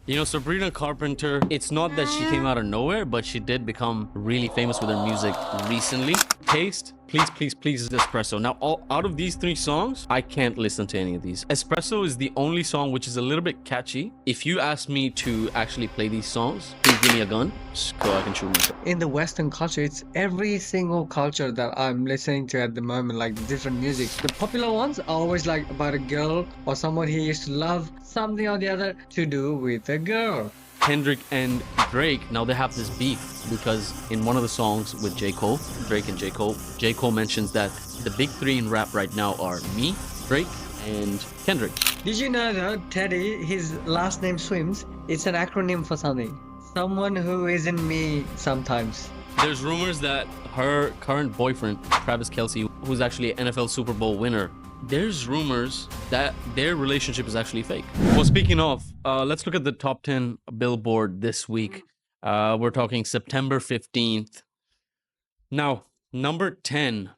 You know, Sabrina Carpenter, it's not that she came out of nowhere, but she did become really famous with her music recently. Taste, please, please, please, is Espresso. Now, out of these three songs, I can't listen to any of these. Espresso is the only song which is a little bit catchy. If you ask me to actually play these songs, please give me a gun, so I can shoot myself. In the Western culture, it's every single culture that I'm listening to at the moment, like the different music. The popular ones are always like about a girl or someone he used to love, something or the other to do with a girl. Kendrick and Drake, now they have this beef because in one of the songs with J. Cole, Drake and J. Cole mentions that the big three in rap right now are me, Drake, and Kendrick. Did you know that Teddy, his last name Swims, it's an acronym for something? Someone who isn't me sometimes. There's rumors that her current boyfriend, Travis Kelce, who's actually an NFL Super Bowl winner, there's rumors that their relationship is actually fake. Well, speaking of, let's look at the top 10 Billboard this week. We're talking September 15th. Now, number 10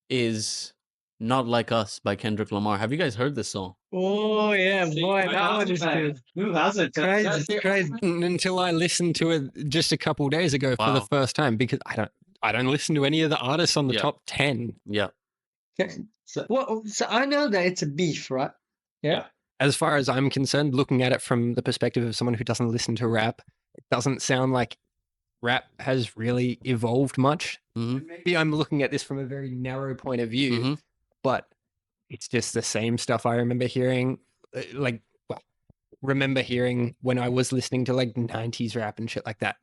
is Not Like Us by Kendrick Lamar. Have you guys heard this song? Oh yeah, boy, that one is good. Who hasn't? Crazy, crazy. Until I listened to it just a couple days ago for the Wow. first time, because I don't listen to any of the artists on the Yeah. top 10. Yeah. Okay. Well, so I know that it's a beef, right? Yeah. As far as I'm concerned, looking at it from the perspective of someone who doesn't listen to rap, it doesn't sound like rap has really evolved much. Mhm. Maybe I'm looking at this from a very narrow point of view, Mhm. but it's just the same stuff I remember hearing, remember hearing when I was listening to like 90s rap and shit like that.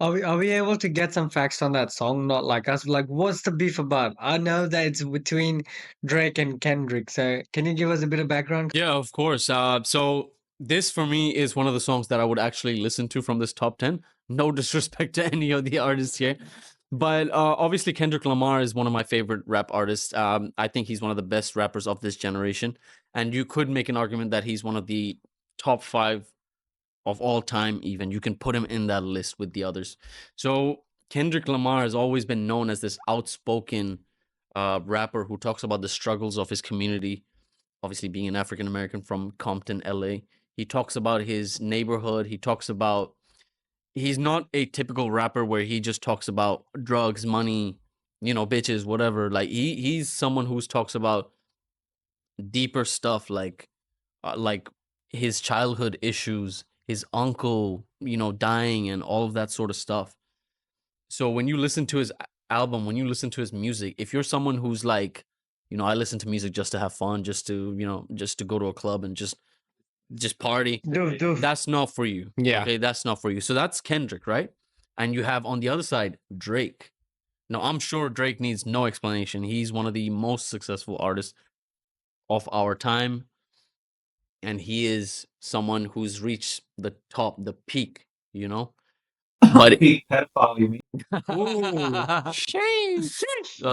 Are we able to get some facts on that song? Not Like Us. Like, what's the beef about? I know that it's between Drake and Kendrick. So, can you give us a bit of background? Yeah, of course. So this for me is one of the songs that I would actually listen to from this top 10. No disrespect to any of the artists here. But obviously Kendrick Lamar is one of my favorite rap artists. I think he's one of the best rappers of this generation. And you could make an argument that he's one of the top 5 of all time even. You can put him in that list with the others. So Kendrick Lamar has always been known as this outspoken rapper who talks about the struggles of his community, obviously being an African American from Compton, LA. He talks about his neighborhood. He talks about, he's not a typical rapper where he just talks about drugs, money, you know, bitches, whatever. Like he's someone who talks about deeper stuff like his childhood issues, his uncle, you know, dying and all of that sort of stuff. So when you listen to his album, when you listen to his music, if you're someone who's like, you know, I listen to music just to have fun, just to, you know, just to go to a club and just party, Doof. that's not for you. Yeah. Okay, that's not for you. So that's Kendrick, right? And you have on the other side Drake. Now, I'm sure Drake needs no explanation. He's one of the most successful artists of our time. And he is someone who's reached the top, the peak, you know? But Peak pedophile, you mean?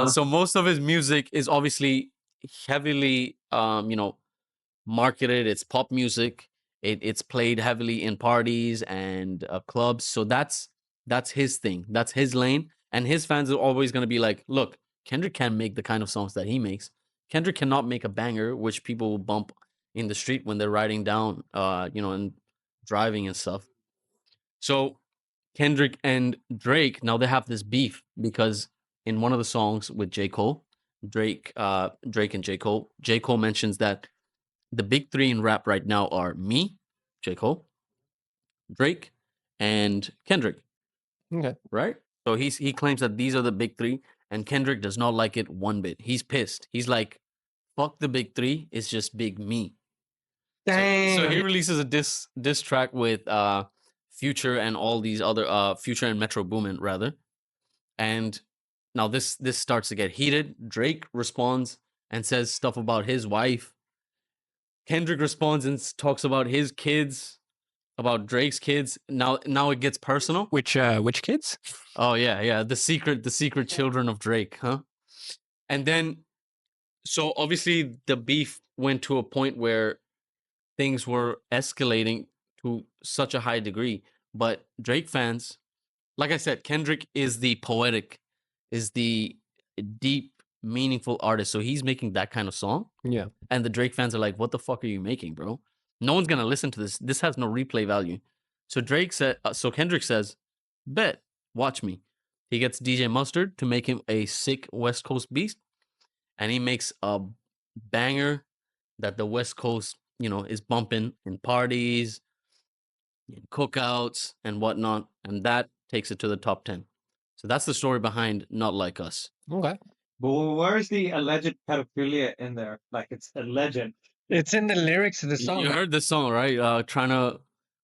so most of his music is obviously heavily, you know, marketed. It's pop music. It's played heavily in parties and clubs. So that's his thing. That's his lane. And his fans are always going to be like, look, Kendrick can't make the kind of songs that he makes. Kendrick cannot make a banger, which people will bump in the street when they're riding down, you know, and driving and stuff. So Kendrick and Drake, now they have this beef because in one of the songs with J. Cole, Drake and J. Cole mentions that the big three in rap right now are me, J. Cole, Drake, and Kendrick. Okay. Right? So he claims that these are the big three, and Kendrick does not like it one bit. He's pissed. He's like, fuck the big three, it's just big me. Dang. So he releases a diss track with Future and all these other Future and Metro Boomin rather. And now this starts to get heated. Drake responds and says stuff about his wife. Kendrick responds and talks about his kids, about Drake's kids. Now it gets personal. Which kids? Oh yeah, the secret children of Drake, huh? And then so obviously the beef went to a point where things were escalating to such a high degree. But Drake fans, like I said, Kendrick is the poetic, is the deep, meaningful artist. So he's making that kind of song. Yeah. And the Drake fans are like, what the fuck are you making, bro? No one's going to listen to this. This has no replay value. So Kendrick says, "Bet, watch me." He gets DJ Mustard to make him a sick West Coast beast, and he makes a banger that the West Coast, is bumping in parties, in cookouts, and whatnot, and that takes it to the top 10. So that's the story behind Not Like Us. Okay. But where's the alleged pedophilia in there? Like it's alleged. It's in the lyrics of the song. You heard this song, right?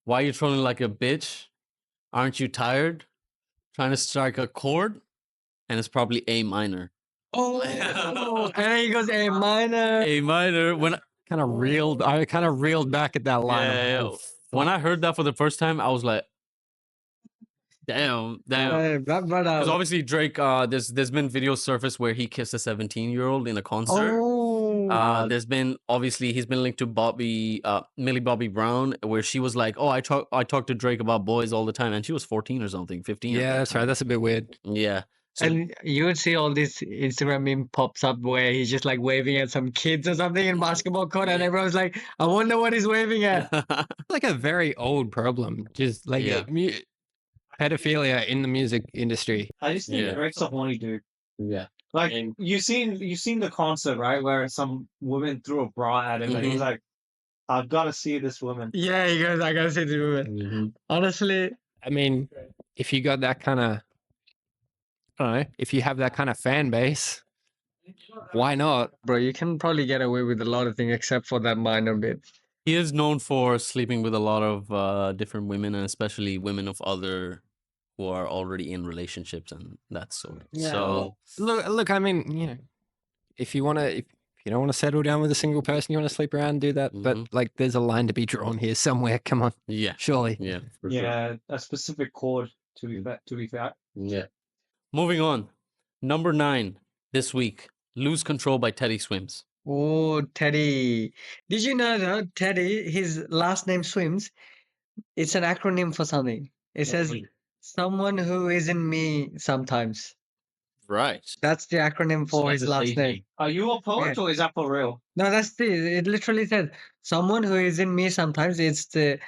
Why you trolling like a bitch? Aren't you tired? Trying to strike a chord, and it's probably A minor. Oh, and then he goes A minor. A minor. When I kind of reeled back at that line. Yeah, when I heard that for the first time, I was like, damn. Because obviously Drake, there's been videos surfaced where he kissed a 17-year-old in a concert. He's been linked to Millie Bobby Brown, where she was like, I talk to Drake about boys all the time, and she was 14 or something, 15. Yeah, that's right. That's a bit weird. Yeah. So, and you would see all this Instagram meme pops up where he's just like waving at some kids or something in basketball court, and everyone's like, I wonder what he's waving at. Like a very old problem, just like pedophilia in the music industry. I just think Drake's a horny dude. Yeah. Like you've seen the concert, right, where some woman threw a bra at him and he was like, I've got to see this woman. Yeah, he goes, I gotta see this woman. Honestly, I mean, if you got that kind of, I don't know, if you have that kind of fan base, why not? bro, you can probably get away with a lot of things except for that minor bit. He is known for sleeping with a lot of different women, and especially women of other who are already in relationships and that sort. Yeah. So Look, I mean, if you don't want to settle down with a single person, you want to sleep around, do that. But like, there's a line to be drawn here somewhere. Come on, yeah, surely. yeah, Yeah, a specific chord to be fair. Yeah. Moving on, number 9 this week, "Lose Control" by Teddy Swims. Oh, Teddy. Did you know that Teddy, his last name Swims, it's an acronym for something. It says someone who is in me sometimes. Right. That's the acronym for his last name. Are you a poet or is that for real? No, it literally says someone who is in me sometimes. It's the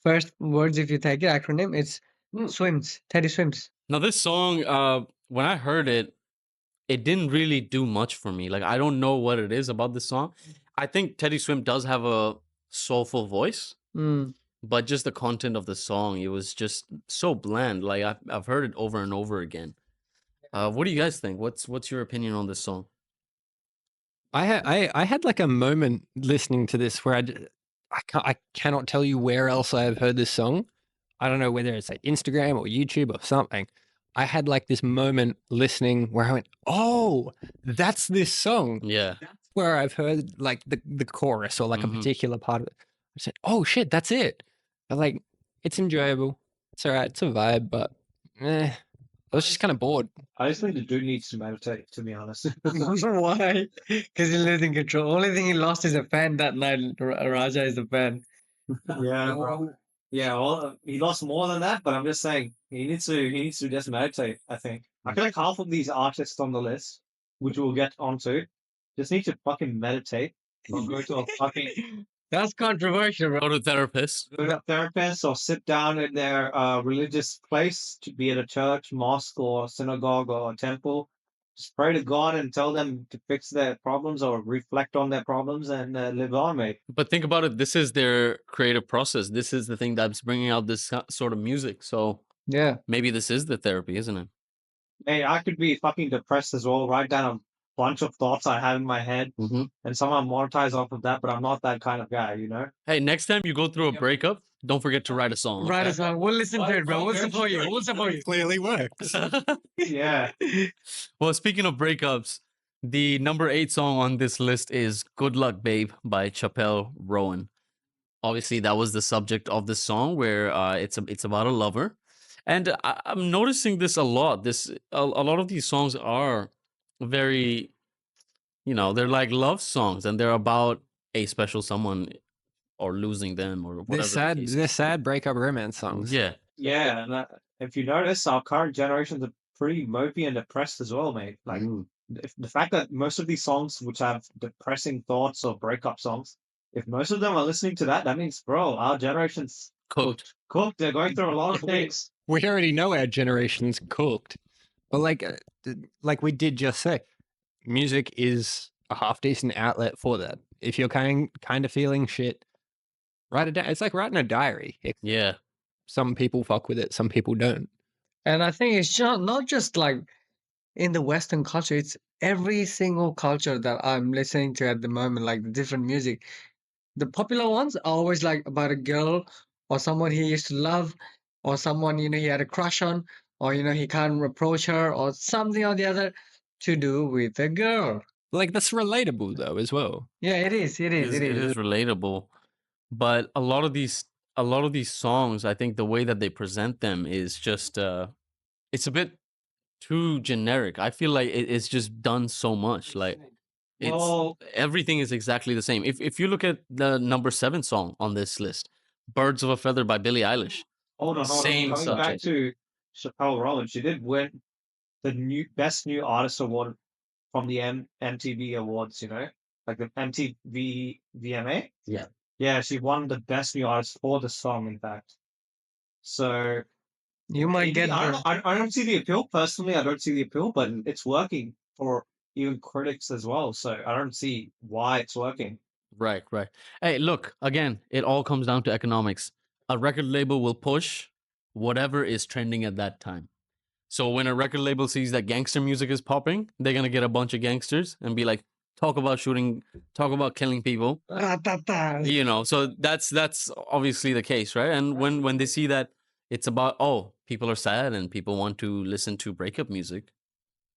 first words if you take it, acronym. It's Swims, Teddy Swims. Now this song, when I heard it, it didn't really do much for me. Like, I don't know what it is about this song. I think Teddy Swim does have a soulful voice, but just the content of the song, it was just so bland. Like, I've heard it over and over again. What do you guys think? What's your opinion on this song? I had like a moment listening to this where I cannot tell you where else I have heard this song. I don't know whether it's like Instagram or YouTube or something. I had like this moment listening where I went, "Oh, that's this song." Yeah. That's where I've heard like the chorus or like a particular part of it. I said, "Oh shit, that's it." But like, it's enjoyable. It's all right. It's a vibe, but I was just kind of bored. I just think the dude needs to meditate, to be honest. Why? Because he's losing control. Only thing he lost is a fan that night. Raja is a fan. Yeah, bro. Yeah, well, he lost more than that, but I'm just saying he needs to just meditate. I think I feel like half of these artists on the list, which we'll get onto, just need to fucking meditate or go to a fucking That's controversial, bro. Go to therapist. go to a therapist or sit down in their religious place, to be at a church, mosque, or synagogue or a temple. Just pray to God and tell them to fix their problems or reflect on their problems and live on, mate. But think about it. This is their creative process. This is the thing that's bringing out this sort of music. So Yeah. maybe this is the therapy, isn't it? Hey, I could be fucking depressed as well. Write down a bunch of thoughts I have in my head and somehow monetize off of that, but I'm not that kind of guy, you know? Hey, next time you go through a breakup, don't forget to write a song. Write okay? a song. We'll listen to it, bro. We'll support you. We'll support you. Clearly works. Yeah. Well, speaking of breakups, the number 8 song on this list is "Good Luck Babe" by Chappell, Roan. Obviously, that was the subject of the song, where it's about a lover. And I'm noticing this a lot. A lot of these songs are very, they're like love songs, and they're about a special someone or losing them or whatever. They're sad breakup romance songs. Yeah. Yeah. And if you notice, our current generations are pretty mopey and depressed as well, mate. Like, if the fact that most of these songs, which have depressing thoughts or breakup songs, if most of them are listening to that, that means, bro, our generation's Cooked. They're going through a lot of things. We already know our generation's cooked. But like we did just say, music is a half decent outlet for that. If you're kind of feeling shit, write it down. It's like writing a diary. Yeah. Some people fuck with it, some people don't. And I think it's not just like in the Western culture, it's every single culture that I'm listening to at the moment, like the different music. The popular ones are always like about a girl or someone he used to love or someone, he had a crush on, or, he can't approach her or something or the other to do with a girl. Like that's relatable though as well. Yeah, it is. It is. It is relatable. But a lot of these songs, I think the way that they present them is just it's a bit too generic. I feel like it's just done so much. Like everything is exactly the same. If you look at the number 7 song on this list, "Birds of a Feather" by Billie Eilish. Hold on. Same Coming back subject. to Chappell Roan, she did win the best new artist award from the MTV Awards. Like the MTV VMA. Yeah. Yeah, she won the best new artist for the song. In fact, so You might get her. I don't see the appeal personally. I don't see the appeal, but it's working for even critics as well. So I don't see why it's working. Right. Hey, look, again, it all comes down to economics. A record label will push whatever is trending at that time. So when a record label sees that gangster music is popping, they're gonna get a bunch of gangsters and be like, talk about shooting, talk about killing people. So that's obviously the case, right? And when they see that it's about, people are sad and people want to listen to breakup music,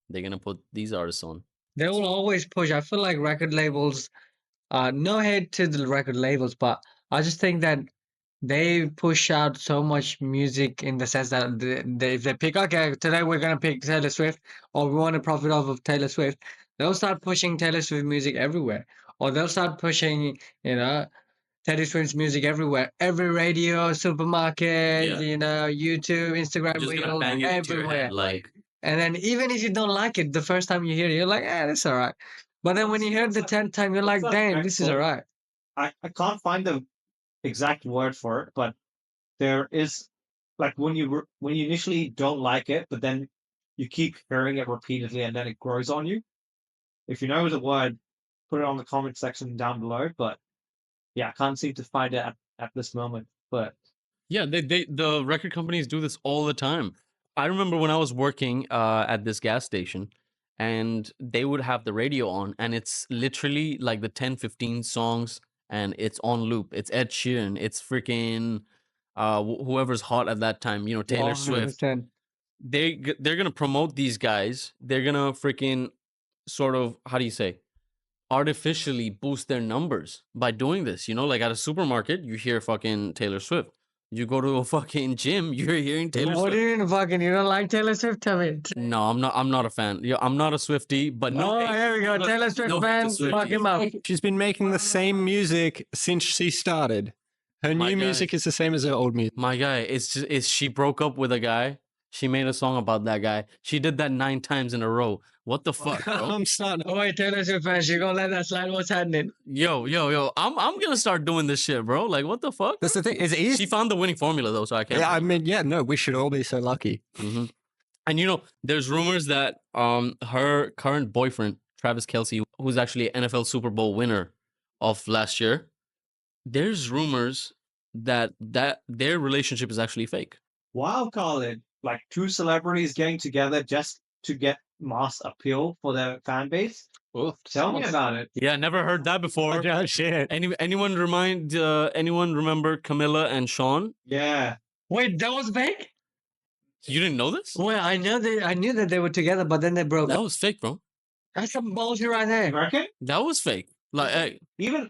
they're gonna put these artists on. They will always push. I feel like record labels, no hate to the record labels, but I just think that they push out so much music in the sense that if they pick, okay, today we're going to pick Taylor Swift, or we want to profit off of Taylor Swift, they'll start pushing Taylor Swift music everywhere. Or they'll start pushing, Taylor Swift's music everywhere. Every radio, supermarket, YouTube, Instagram, Just gonna bang it into your everywhere. head, like, And then even if you don't like it, the first time you hear it, you're like, that's all right. But then when you hear it the 10th time, you're like, damn, this is all right. I can't find the exact word for it, but there is, like, when you initially don't like it, but then you keep hearing it repeatedly and then it grows on you. If you know the word, put it on the comment section down below. But yeah, I can't seem to find it at this moment. But yeah, the record companies do this all the time. I remember when I was working at this gas station, and they would have the radio on, and it's literally like the 10-15 songs, and it's on loop. It's Ed Sheeran, it's freaking whoever's hot at that time, Taylor Swift. 100%. They're gonna promote these guys. They're gonna freaking sort of, how do you say, artificially boost their numbers by doing this. Like at a supermarket, you hear fucking Taylor Swift. You go to a fucking gym, you're hearing Taylor What Swift. do you mean fucking? You don't like Taylor Swift? Tell me. No, I'm not a fan. Yeah, I'm not a Swiftie, but no. Here we go. Taylor Swift fans, fuck him up. She's been making the same music since she started. Her new music is the same as her old music. My guy, she broke up with a guy. She made a song about that guy. She did that 9 times in a row. What the fuck, bro? I'm starting. Oh wait, Taylor Swift fans, you gonna let that slide? What's happening? Yo. I'm gonna start doing this shit, bro. Like, what the fuck? That's the thing. It's easy. She found the winning formula though, so I can't. Yeah, I mean, no, we should all be so lucky. Mm-hmm. And there's rumors that her current boyfriend, Travis Kelce, who's actually an NFL Super Bowl winner of last year, there's rumors that their relationship is actually fake. Wow, Colin. Like 2 celebrities getting together just to get mass appeal for their fan base. Tell me about it. Yeah, never heard that before. Oh, shit. Anyone remember Camilla and Sean? Yeah. Wait, that was fake? You didn't know this? Well, I knew that they were together, but then they broke That up. was fake, bro. That's some bullshit right there. American? That was fake. Like, hey, Even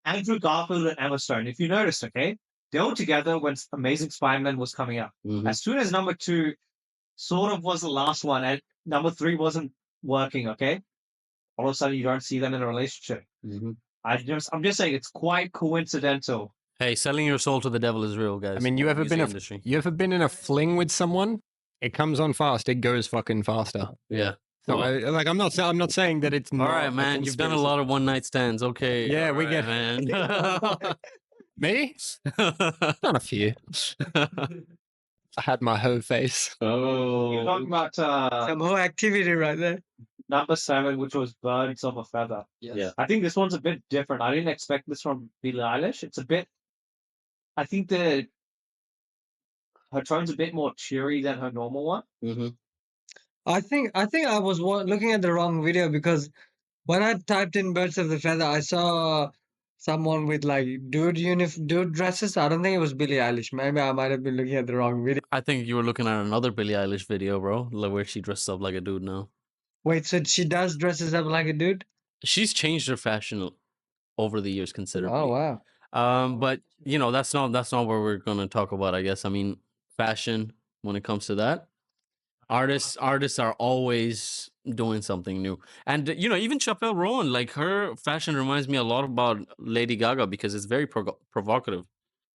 Andrew Garfield and Emma Stone, if you noticed, okay, they were together when Amazing Spider-Man was coming out. As soon as number 2 sort of was the last one and number 3 wasn't working, okay, all of a sudden you don't see them in a relationship. I'm just saying it's quite coincidental. hey, selling your soul to the devil is real, guys. I mean, you ever been in a fling with someone? It comes on fast. It goes fucking faster. Yeah. So I'm not saying that it's all not right, man. You've done a lot of one night stands. Okay. Yeah, we right, get man. Me? Not a few. I had my hoe face. You're talking about Some whole activity right there. number 7, which was Birds of a Feather. Yeah. I think this one's a bit different. I didn't expect this from Billie Eilish. It's a bit. I think her tone's a bit more cheery than her normal one. Mhm. I think I was looking at the wrong video because when I typed in "birds of the feather," I saw someone with like dude dresses. I don't think it was Billie Eilish. Maybe I might have been looking at the wrong video. I think you were looking at another Billie Eilish video, bro, where she dressed up like a dude now. Wait, so she does dresses up like a dude? She's changed her fashion over the years considerably. Oh wow. But you know, that's not what we're gonna talk about, I guess. I mean, fashion when it comes to that. Artists are always doing something new. And you know, even Chappell Roan, like her fashion reminds me a lot about Lady Gaga because it's very provocative.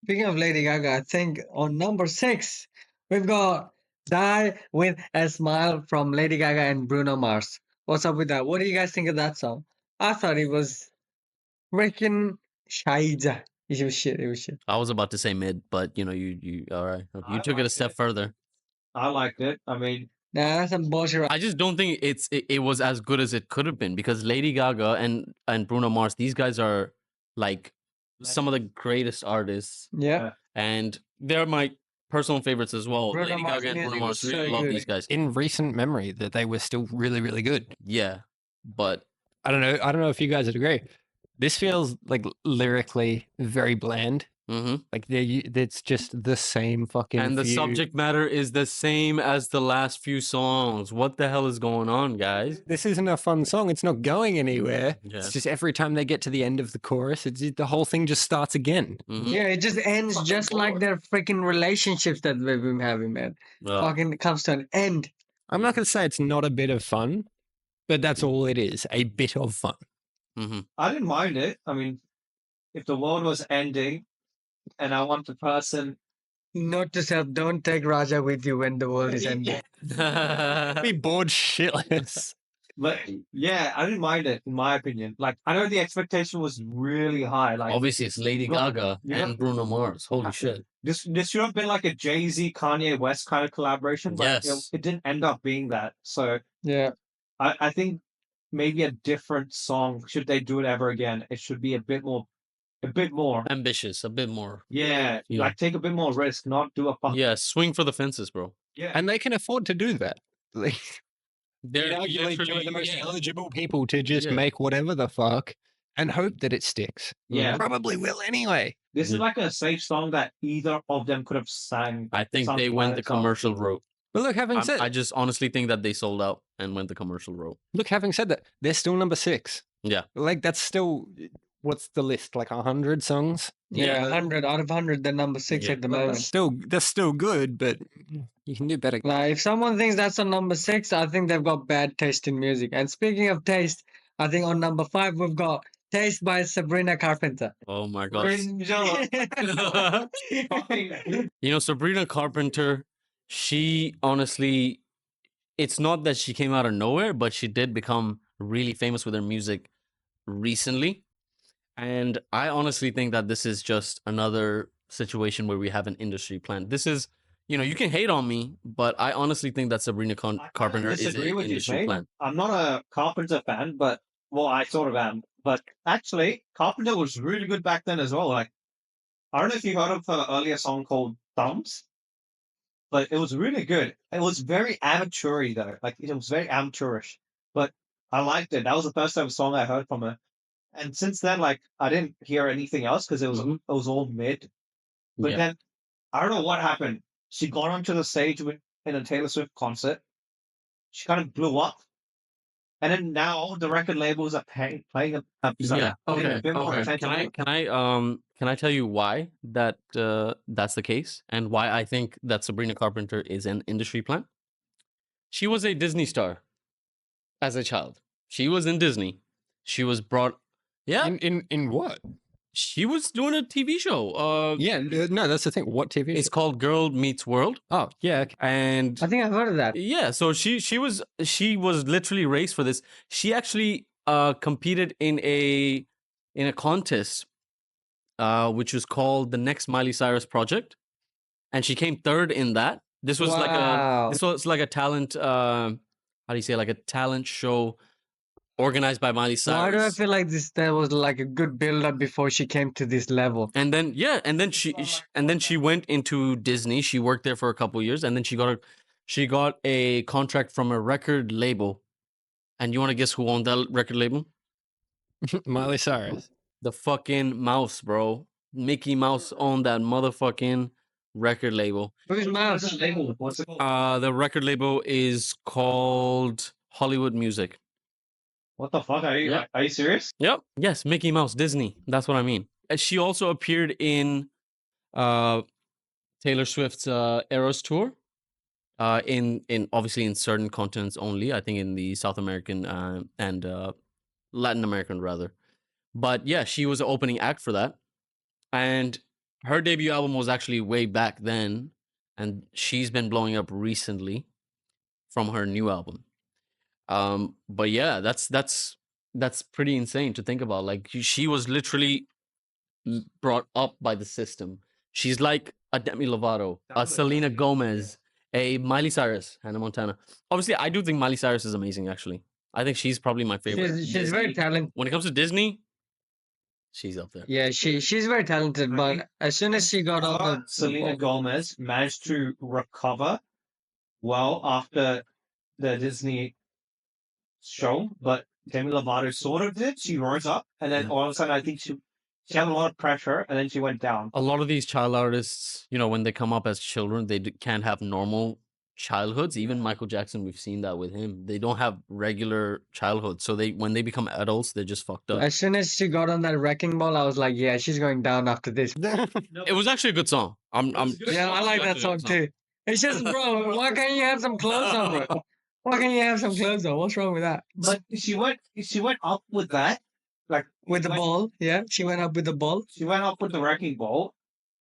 Speaking of Lady Gaga, I think on number 6 we've got "Die with a Smile" from Lady Gaga and Bruno Mars. What's up with that? What do you guys think of that song? I thought it was freaking shaija. It was shit. It was shit. I was about to say mid, but you know, you all right. You took it a liked step it. further. I liked it. I mean, Nah, that's some bullshit. I just don't think it was as good as it could have been because Lady Gaga and Bruno Mars, these guys are like some of the greatest artists, Yeah. and they're my personal favorites as well. Bruno Lady Mars Gaga and Bruno music Mars, is really so love good. these guys. In recent memory, that they were still really, really good. Yeah, but I don't know if you guys would agree. This feels like lyrically very bland. Like it's just the same fucking. and the subject matter is the same as the last few songs. What the hell is going on, guys? This isn't a fun song. It's not going anywhere. Yeah. It's just every time they get to the end of the chorus, the whole thing just starts again. Mhm. Yeah, it just ends Fucking just like bored. their freaking relationships that we've been having, man. Ugh. Fucking comes to an end. I'm not going to say it's not a bit of fun, but that's all it is, a bit of fun. Mhm. I didn't mind it. I mean, if the world was ending and I want the person. Note to self: don't take Raja with you when the world is ending. Be bored shitless. But yeah, I didn't mind it, in my opinion. Like, I know the expectation was really high. Like, Obviously, it's Lady Bro, Gaga you know- and Bruno Mars. Holy shit! this should have been like a Jay-Z, Kanye West kind of collaboration, but Yes. it didn't end up being that. So Yeah. I think maybe a different song, should they do it ever again, it should be a bit more. Ambitious, a bit more. Yeah, Yeah. like take a bit more risk, not do a fuck. Yeah, swing for the fences, bro. Yeah. And they can afford to do that. Like, They're arguably two of the most eligible people to just Yeah. make whatever the fuck and hope that it sticks. Yeah. Probably will anyway. This is Yeah. like a safe song that either of them could have sang. I think something they by went the themselves. commercial route. But look, having said I just honestly think that they sold out and went the commercial route. that, they're still number 6. Yeah. Like that's still what's the list? Like 100 songs? Yeah, 100 out of 100, they're number 6 Yeah. at the But moment. That's still good, but you can do better. Like, if someone thinks that's on number 6, I think they've got bad taste in music. And speaking of taste, I think on number 5 we've got "Taste" by Sabrina Carpenter. Oh my god. Fucking- You know, Sabrina Carpenter, she honestly, it's not that she came out of nowhere, but she did become really famous with her music recently. And I honestly think that this is just another situation where we have an industry plan. This is, you know, you can hate on me, but I honestly think that Sabrina Carpenter is disagree an with you, industry mate. plan. I'm not a Carpenter fan, but well, I sort of am. But actually, Carpenter was really good back then as well. Like, I don't know if you heard of her earlier song called Thumbs, but it was really good. It was very amateur-y though. Like, it was very amateurish, but I liked it. That was the first time song I heard from her. And since then, like, I didn't hear anything else because it was all mid. But Yeah. then I don't know what happened. She got onto the stage in a Taylor Swift concert. She kind of blew up. And then now the record labels are playing Yeah. a bit more Okay. attention. Can I tell you why that's the case and why I think that Sabrina Carpenter is an industry plant? She was a Disney star as a child. She was in Disney. She was brought. Yeah, In what? she was doing a TV show. Yeah, no, that's the thing. What TV? It's called Girl Meets World, Oh, yeah. Okay. and I think I've heard of that. yeah, so she was literally raced for this. She actually competed in a contest which was called the Next Miley Cyrus Project, and she came third in that. This was Wow. like a talent. How do you say, like a talent show organized by Miley Why do I Cyrus. feel like there was like a good build up before she came to this level? And then she went into Disney. She worked there for a couple years, and then she got a contract from a record label. And you want to guess who owned that record label? Miley Cyrus. The fucking mouse, bro. Mickey Mouse owned that motherfucking record label. Who's Mouse? What's it called? The record label is called Hollywood Music. What the fuck? Are you Yeah. are you serious? Yep. Yes, Mickey Mouse, Disney. That's what I mean. And she also appeared in Taylor Swift's Eras tour. In obviously in certain continents only. I think in the South American and Latin American rather. But yeah, she was the opening act for that. And her debut album was actually way back then, and she's been blowing up recently from her new album. But yeah, that's pretty insane to think about. Like she was literally brought up by the system. She's like a Demi Lovato, a Selena Gomez, a Miley Cyrus, Hannah Montana. Obviously, I do think Miley Cyrus is amazing. Actually, I think she's probably my favorite. She's very talented. When it comes to Disney, she's up there. Yeah, she's very talented. But as soon as she got off the Selena Gomez managed to recover well after the Disney show, but Demi Lovato sort of did. She rose up, and then all of a sudden, I think she had a lot of pressure, and then she went down. A lot of these child artists, you know, when they come up as children, they can't have normal childhoods. Even Michael Jackson, we've seen that with him. They don't have regular childhood, so when they become adults, they're just fucked up. As soon as she got on that wrecking ball, I was like, yeah, she's going down after this. It was actually a good song. Yeah, I like that song too. It's just, bro, why can't you have some clothes on, bro? Why can't you have some clothes on? What's wrong with that? But she went up with that, like With the ball, yeah, she went up with the ball. She went up with the wrecking ball,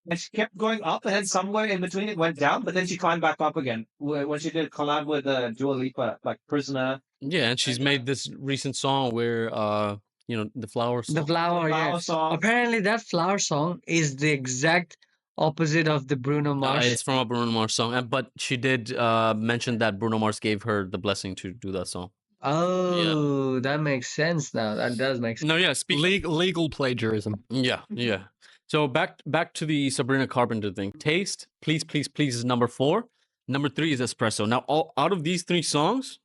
and she kept going up, and then somewhere in between it went down, but then she climbed back up again when she did a collab with Dua Lipa, like Prisoner. Yeah, and she's made this recent song where you know, the flower song. The flower, yeah. Flower song. Apparently, that flower song is the exact opposite of the Bruno Mars. It's from a Bruno Mars song, but she did mention that Bruno Mars gave her the blessing to do that song. Oh, that makes sense now. That does make sense. No, yeah, Legal plagiarism. Yeah, yeah. So back to the Sabrina Carpenter thing. Taste, please, please, please is number 4. Number 3 is Espresso. Now, out of these 3 songs,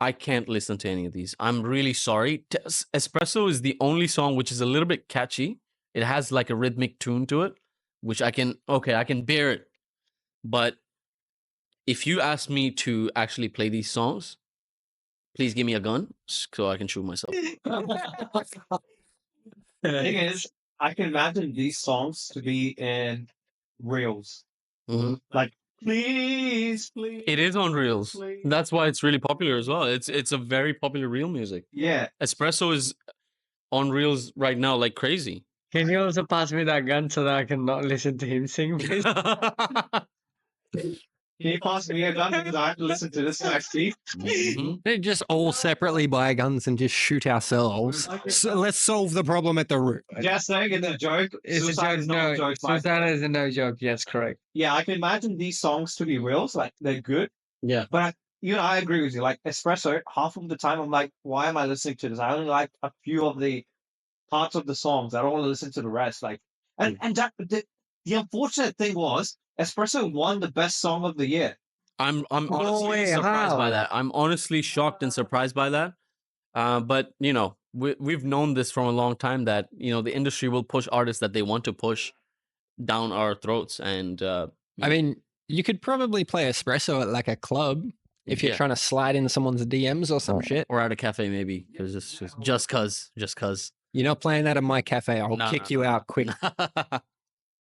I can't listen to any of these. I'm really sorry. Espresso is the only song which is a little bit catchy. It has like a rhythmic tune to it, which I can bear it. But if you ask me to actually play these songs, please give me a gun so I can shoot myself. The thing is, I can imagine these songs to be in reels. Mhm. Like, please, please. It is on Reels. please. That's why it's really popular as well. It's a very popular reel music. Yeah. Espresso is on Reels right now like crazy. Can you also pass me that gun so that I can not listen to him sing, please? Can you pass me a gun because I have to listen to this next week? Mhm. They just all separately buy guns and just shoot ourselves. So let's solve the problem at the root. Just saying it's a joke. It's a Suicide joke. is not a No, joke. Mike. suicide is a no joke. Yes, correct. Yeah, I can imagine these songs to be reels. Like, they're good. Yeah. But I agree with you. Like, Espresso, half of the time I'm like, why am I listening to this? I only like a few of the parts of the songs. I don't want to listen to the rest. Like, and that, the unfortunate thing was, Espresso won the best song of the year. I'm honestly way, surprised by how? that. I'm honestly shocked and surprised by that. But you know, we've known this from a long time that, you know, the industry will push artists that they want to push down our throats. And I mean, you could probably play Espresso at like a club if you're yeah. trying to slide in someone's DMs or some shit. Or at a cafe maybe, because it's just cause. You're not playing that at my cafe. I'll No, kick no, you out quick.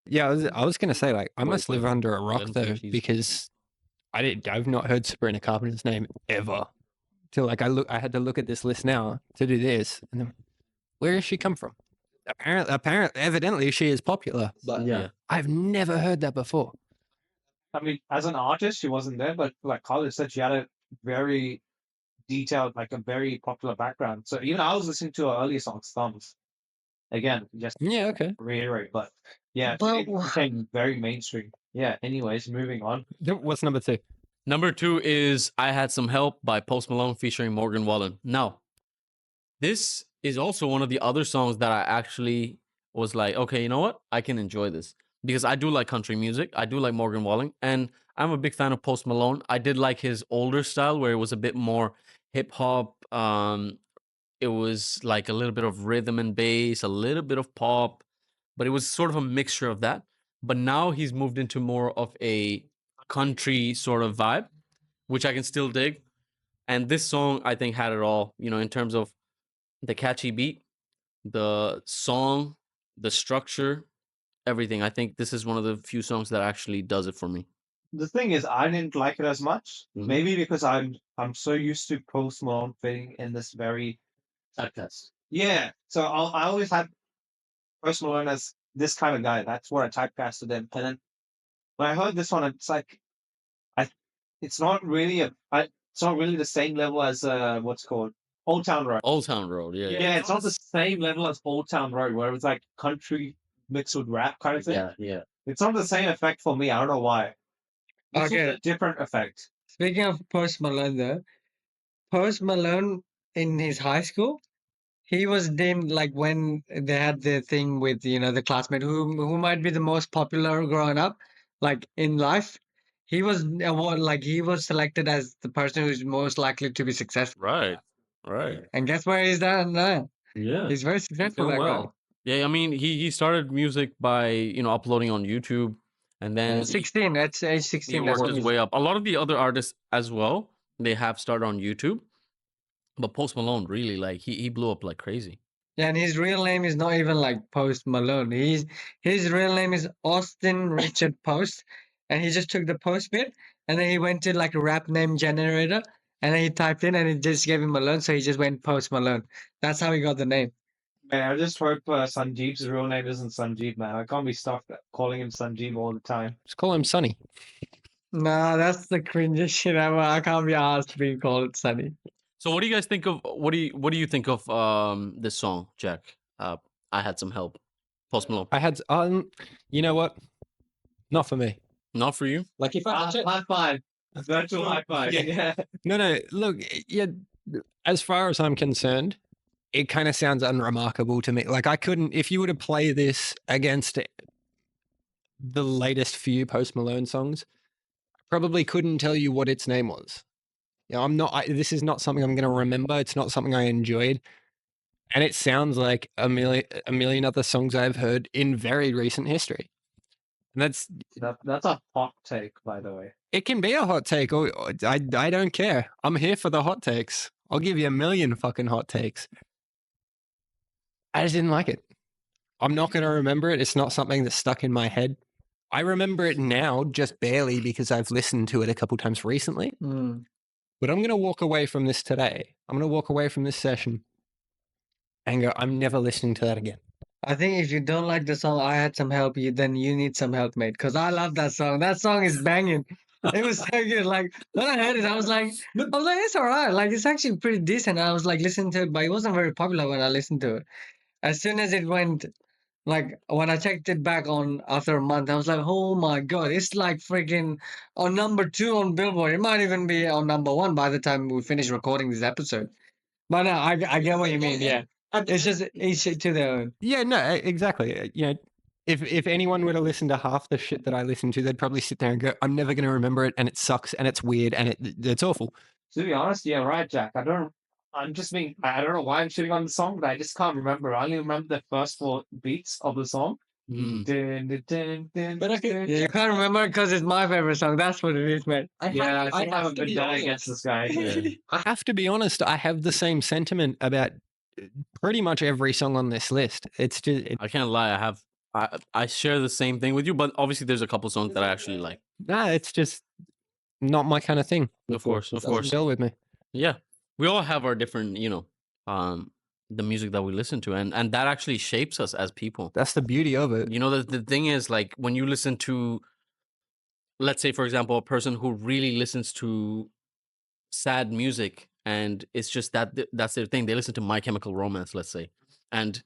Yeah, I was gonna say, like, I Wait, must live wait. under a Let rock him though, finish. He's- because I've not heard Sabrina Carpenter's name ever. Till like I had to look at this list now to do this, and then, where does she come from? Apparently, evidently she is popular, but Yeah. I've never heard that before. I mean, as an artist, she wasn't there, but like Khalid said, she had a very detailed, like a very popular background. So even I was listening to her earlier songs, Thumbs. Again, just Yeah, okay. reiterate, but yeah, But it became very mainstream. Yeah. Anyways, moving on. What's number 2? Number 2 is I Had Some Help by Post Malone featuring Morgan Wallen. Now, this is also one of the other songs that I actually was like, okay, you know what? I can enjoy this because I do like country music. I do like Morgan Wallen, and I'm a big fan of Post Malone. I did like his older style where it was a bit more hip hop. It was like a little bit of rhythm and bass, a little bit of pop, but it was sort of a mixture of that. But now he's moved into more of a country sort of vibe, which I can still dig. And this song, I think, had it all, in terms of the catchy beat, the song, the structure, everything. I think this is one of the few songs that actually does it for me. The thing is, I didn't like it as much. Maybe because I'm so used to Post Malone fitting in this very typecast. Yeah. So I always had Post Malone as this kind of guy. That's what I typecasted him. And then when I heard this one, it's like I it's not really it's not really the same level as what's it called Old Town Road. Old Town Road, yeah. Yeah, it's not the same level as Old Town Road, where it was like country mixed with rap kind of thing. Yeah. It's not the same effect for me. I don't know why. This is Okay. a different effect. speaking of Post Malone, though, Post Malone in his high school, he was deemed like when they had the thing with the classmate who might be the most popular growing up, like in life. He was he was selected as the person who's most likely to be successful. Right. And guess where he's at now? Yeah. He's very successful. Doing That guy. well. Yeah, I mean, he started music by, uploading on YouTube, and then 16. That's age he 16. That's worked when his he's way up. A lot of the other artists as well, they have started on YouTube, but Post Malone really, like, he blew up like crazy. Yeah, and his real name is not even like Post Malone. His real name is Austin Richard Post, and he just took the Post bit, and then he went to like a rap name generator, and then he typed in, and it just gave him Malone, so he just went Post Malone. That's how he got the name. Man, I just hope Sanjeev's real name isn't Sanjeev, man. I can't be stuck calling him Sanjeev all the time. Just call him Sonny. Nah, that's the cringiest shit ever. I can't be asked being called Sunny. So what do you guys think of what do you think of this song, Jack? I Had Some Help. Post Malone. I had, you know what? Not for me. Not for you? Like if I High five. Virtual high five. Yeah. No, look, yeah, as far as I'm concerned, it kind of sounds unremarkable to me. Like I couldn't, if you were to play this against the latest few Post Malone songs, I probably couldn't tell you what its name was. This is not something I'm going to remember. It's not something I enjoyed. And it sounds like a million other songs I've heard in very recent history. And That's a hot take, by the way. it can be a hot take. I don't care. I'm here for the hot takes. I'll give you a million fucking hot takes. I just didn't like it. I'm not going to remember it. It's not something that's stuck in my head. I remember it now just barely because I've listened to it a couple times recently. Mm. But I'm going to walk away from this today. I'm going to walk away from this session and go, I'm never listening to that again. I think if you don't like the song "I Had Some Help," then you need some help, mate. Because I love that song. That song is banging. It was so good. Like when I heard it, I was like, it's alright. Like it's actually pretty decent. I was like listening to it, but it wasn't very popular when I listened to it. As soon as it went, like when I checked it back on after a month, I was like, oh my god, it's like freaking on number 2 on Billboard. It might even be on number 1 by the time we finish recording this episode. But no, I get what you mean. Yeah, it's just each to their own. Yeah, no, exactly. If anyone were to listen to half the shit that I listen to, they'd probably sit there and go, I'm never going to remember it, and it sucks, and it's weird, and it's awful. To be honest, yeah, right, Jack. I don't know why I'm shitting on the song, but I just can't remember. I only remember the first 4 beats of the song. Mm. Dun, dun, dun, dun, But dun, you dun. can't remember because it's my favorite song. That's what it is, man. Yeah, I think I have a vendetta against this guy. Yeah. I have to be honest, I have the same sentiment about pretty much every song on this list. It's just, I can't lie. I share the same thing with you, but obviously there's a couple songs that I actually like. it's just not my kind of thing. Of course. Doesn't deal with me. Yeah. We all have our different, the music that we listen to, and that actually shapes us as people. That's the beauty of it. The thing is, like, when you listen to, let's say, for example, a person who really listens to sad music, and it's just that's their thing. They listen to My Chemical Romance, let's say, and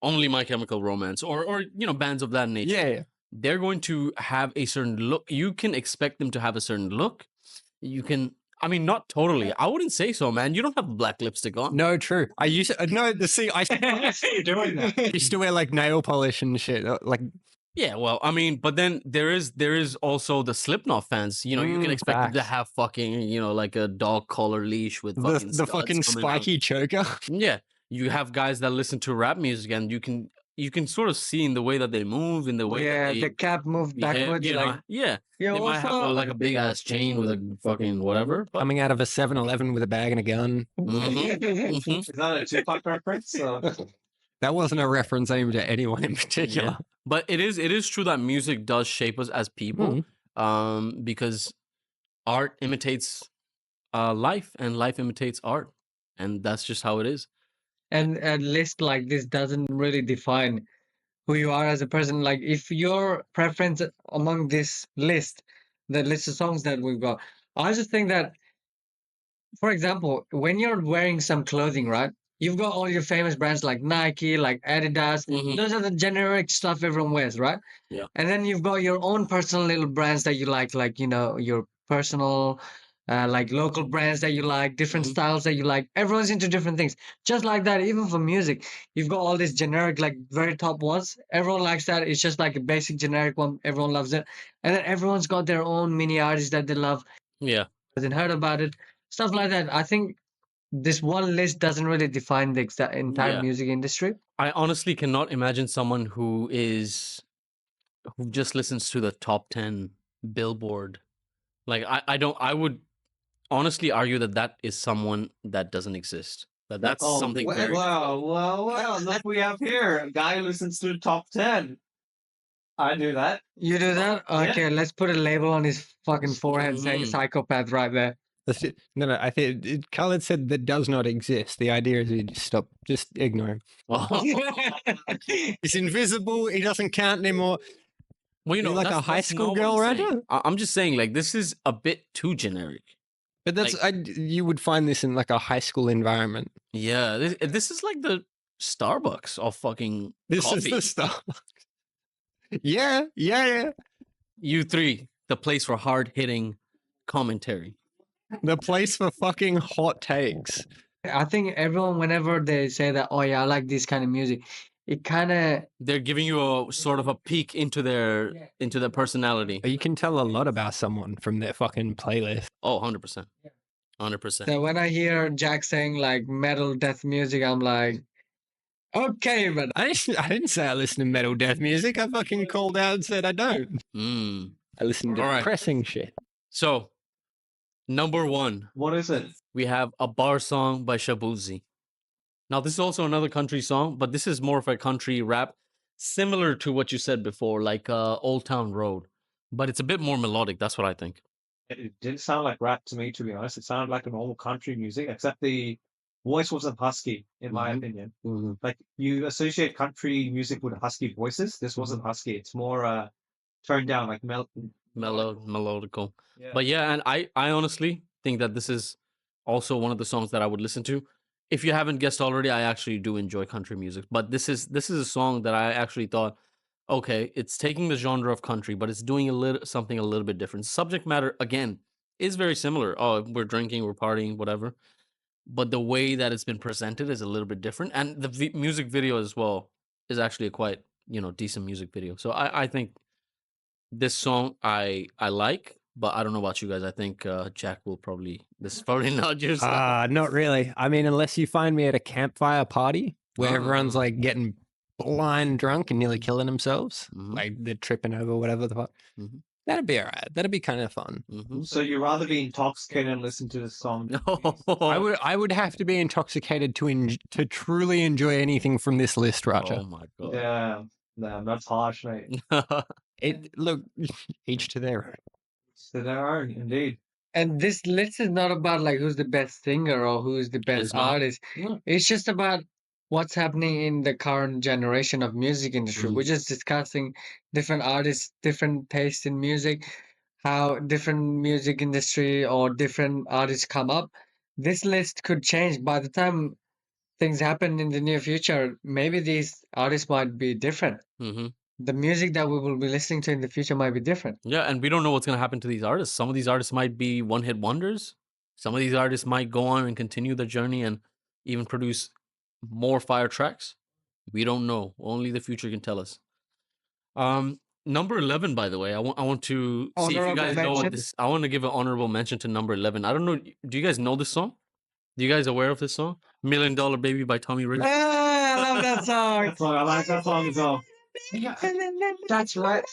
only My Chemical Romance or bands of that nature. Yeah. They're going to have a certain look. You can expect them to have a certain look. You can, I mean, not totally. I wouldn't say so, man. You don't have black lipstick on. No, true. I used to, no, I You're doing that. used to wear like nail polish and shit. Like, Yeah, well, I mean, but then there is also the Slipknot fans. You can expect them to facts. have fucking, like a dog collar leash with the, fucking the studs fucking coming out. spiky choker. Yeah, you have guys that listen to rap music, and you can sort of see in the way that they move, in the way that they the cap moved behave, backwards. Like, yeah, yeah, they might have also, like a big ass chain with a fucking whatever. But Coming out of a 7-Eleven with a bag and a gun. Mhm. Is that a Tupac reference? That wasn't a reference aimed at anyone in particular. But it is true that music does shape us as people, because art imitates life, and life imitates art, and that's just how it is. and a list like this doesn't really define who you are as a person. Like, if your preference among this list, the list of songs that we've got, I just think that, for example, when you're wearing some clothing, right? You've got all your famous brands like Nike, like Adidas. Mhm. Those are the generic stuff everyone wears, right? Yeah. And then you've got your own personal little brands that you like your personal, like local brands that you like, different Mhm. styles that you like. Everyone's into different things. Just like that, even for music, you've got all these generic, like very top ones. Everyone likes that. It's just like a basic generic one. Everyone loves it. And then everyone's got their own mini artists that they love. Yeah. Hasn't heard about it. Stuff like that. I think this one list doesn't really define the entire Yeah. music industry. I honestly cannot imagine someone who just listens to the top 10 Billboard. Like I would honestly argue that is someone that doesn't exist. That's something very well, look we have here. A guy who listens to the top 10. I do that. You do that? Yeah. Okay, let's put a label on his fucking forehead saying Mhm. psychopath right there. That's it. No, I think Khaled said that does not exist. The idea is you just ignore him. Well, He's invisible. He doesn't count anymore. you know, You're like a that's high not school what girl, I'm right? saying. I'm just saying, like, this is a bit too generic. But that's you would find this in like a high school environment. Yeah, this is like the Starbucks of fucking This coffee. is the stuff. Yeah. You three, the place for hard hitting commentary. The place for fucking hot takes. I think everyone, whenever they say that, oh yeah, I like this kind of music, it kind of, They're giving you a sort of a peek into their personality. You can tell a lot about someone from their fucking playlist. Oh, 100%. 100%. so when I hear Jack saying like metal death music, I'm like, okay, but I didn't say I listen to metal death music. I fucking called out and said I don't. Mm. I listen to All right. depressing shit. So, number 1, What is it? we have A Bar Song by Shabuzi. Now, this is also another country song, but this is more of a country rap, similar to what you said before, like Old Town Road. But it's a bit more melodic. That's what I think. It didn't sound like rap to me, to be honest. It sounded like a normal country music, except the voice wasn't husky, in my opinion. Like, you associate country music with husky voices. This wasn't husky. It's more toned down, like Melodical. Yeah. But yeah, and I honestly think that this is also one of the songs that I would listen to. If you haven't guessed already, I actually do enjoy country music. But this is a song that I actually thought, okay, it's taking the genre of country, but it's doing something a little bit different. Subject matter, again, is very similar. Oh, we're drinking, we're partying, whatever. But the way that it's been presented is a little bit different. And the music video as well is actually a quite, decent music video. So I think this song I like, but I don't know about you guys. I think Jack will this is probably not your style. Not really. I mean, unless you find me at a campfire party where everyone's Oh. like getting blind drunk and nearly killing themselves, Mhm. like they're tripping over whatever the fuck. Mhm. That'd be all right. That'd be kind of fun. Mhm. So you'd rather be intoxicated and listen to this song? I would have to be intoxicated to truly enjoy anything from this list, Raja. Oh my god. Yeah, no, that's harsh, mate. Look, each to their own. So there are indeed. and this list is not about like who's the best singer or who's the best It's not. artist. No. It's just about what's happening in the current generation of music industry. Mhm. We're just discussing different artists, different tastes in music, how different music industry or different artists come up. This list could change by the time things happen in the near future, maybe these artists might be different. Hmm. The music that we will be listening to in the future might be different. Yeah, and we don't know what's gonna happen to these artists. Some of these artists might be one-hit wonders. Some of these artists might go on and continue their journey and even produce more fire tracks. We don't know. Only the future can tell us. Number 11, by the way, I want to see if you Honorable guys know what mention. this. I want to give an honorable mention to number 11. I don't know. Do you guys know this song? Do you guys aware of this song? $1 Million Baby by Tommy Rich. Ah, I love that song. That's why I like that song as well. That's right.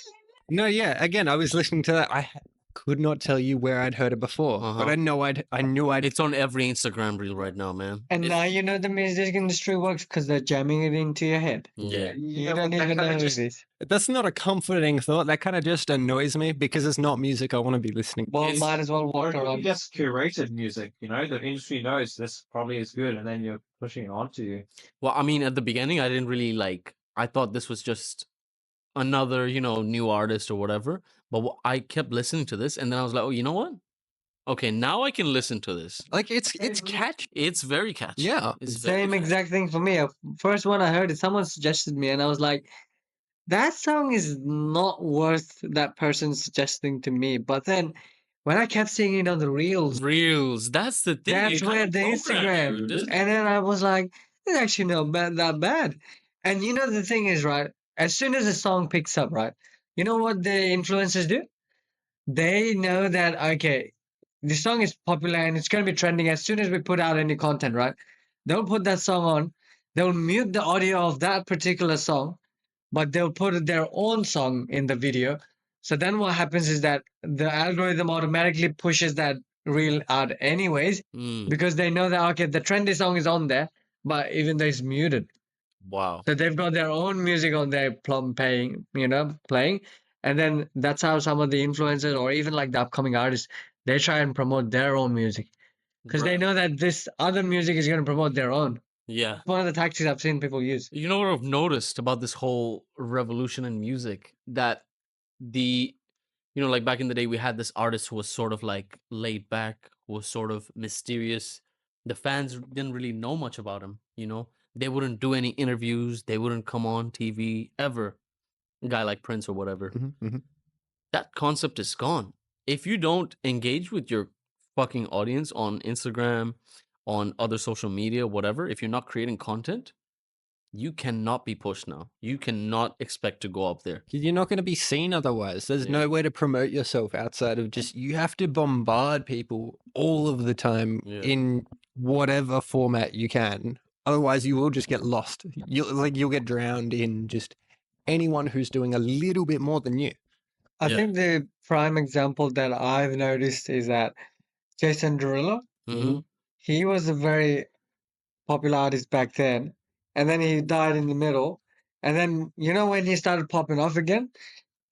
No, yeah. Again, I was listening to that. I could not tell you where I'd heard it before, but Uh-huh. I knew I'd. It's on every Instagram reel right now, man. And It's- now you know the music industry works because they're jamming it into your head. yeah. You don't even know who it is. That's not a comforting thought. That kind of just annoys me because it's not music I want to be listening to. Well, It's- might as well walk Or around. just curated music, you know, the industry knows this probably is good, and then you're pushing it onto you. Well, I mean, at the beginning, I didn't really like. I thought this was just another, new artist or whatever. But I kept listening to this, and then I was like, oh, you know what? Okay, now I can listen to this. Like it's catchy. It's very catchy. Yeah. It's very Same catchy. exact thing for me. First one I heard it, someone suggested me, and I was like, that song is not worth that person suggesting to me. But then when I kept seeing it on the reels, Reels. That's the thing. that's it where kinda the programs you, Instagram. doesn't it? And then I was like, it's actually not that bad. And you know the thing is, right? As soon as a song picks up, right? You know what the influencers do? They know that okay, the song is popular and it's going to be trending as soon as we put out any content, right? They'll put that song on, they'll mute the audio of that particular song, but they'll put their own song in the video. So then what happens is that the algorithm automatically pushes that reel out anyways Mm, because they know that okay, the trendy song is on there, but even though it's muted. wow. So they've got their own music on their playing, playing. And then that's how some of the influencers or even like the upcoming artists, they try and promote their own music because they Right. know that this other music is going to promote their own. Yeah. One of the tactics I've seen people use. You know what I've noticed about this whole revolution in music? That like back in the day, we had this artist who was sort of like laid back, who was sort of mysterious. The fans didn't really know much about him. They wouldn't do any interviews, they wouldn't come on TV ever. A guy like Prince or whatever. Mhm. That concept is gone. If you don't engage with your fucking audience on Instagram, on other social media, whatever, if you're not creating content, you cannot be pushed now. You cannot expect to go up there. You're not going to be seen otherwise. There's Yeah. no way to promote yourself outside of just you have to bombard people all of the time Yeah. in whatever format you can. Otherwise, you will just get lost. You'll get drowned in just anyone who's doing a little bit more than you. I Yeah. think the prime example that I've noticed is that Jason Derulo, Mhm. he was a very popular artist back then, and then he died in the middle. And then when he started popping off again,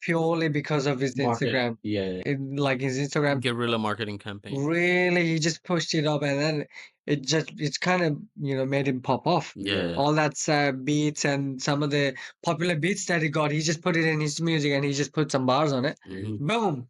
purely because of his Market. Instagram, Yeah. like his Instagram, Guerrilla marketing campaign. really he just pushed it up, and then it's kind of made him pop off. Yeah. All that beats and some of the popular beats that he got, he just put it in his music and he just put some bars on it. Mhm. Boom,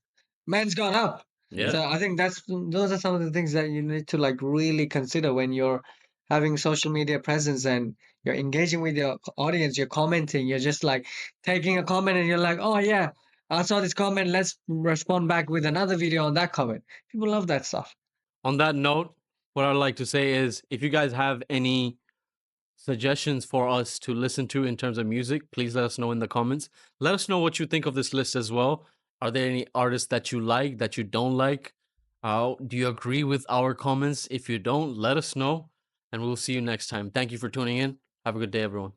man's gone up. Yeah. So I think those are some of the things that you need to like really consider when you're having social media presence and you're engaging with your audience, you're commenting, you're just like taking a comment and you're like, oh yeah, I saw this comment, let's respond back with another video on that comment. People love that stuff. On that note, what I'd like to say is if you guys have any suggestions for us to listen to in terms of music, please let us know in the comments. Let us know what you think of this list as well. Are there any artists that you like, that you don't like? Do you agree with our comments? If you don't, let us know, and we'll see you next time. Thank you for tuning in. Have a good day, everyone.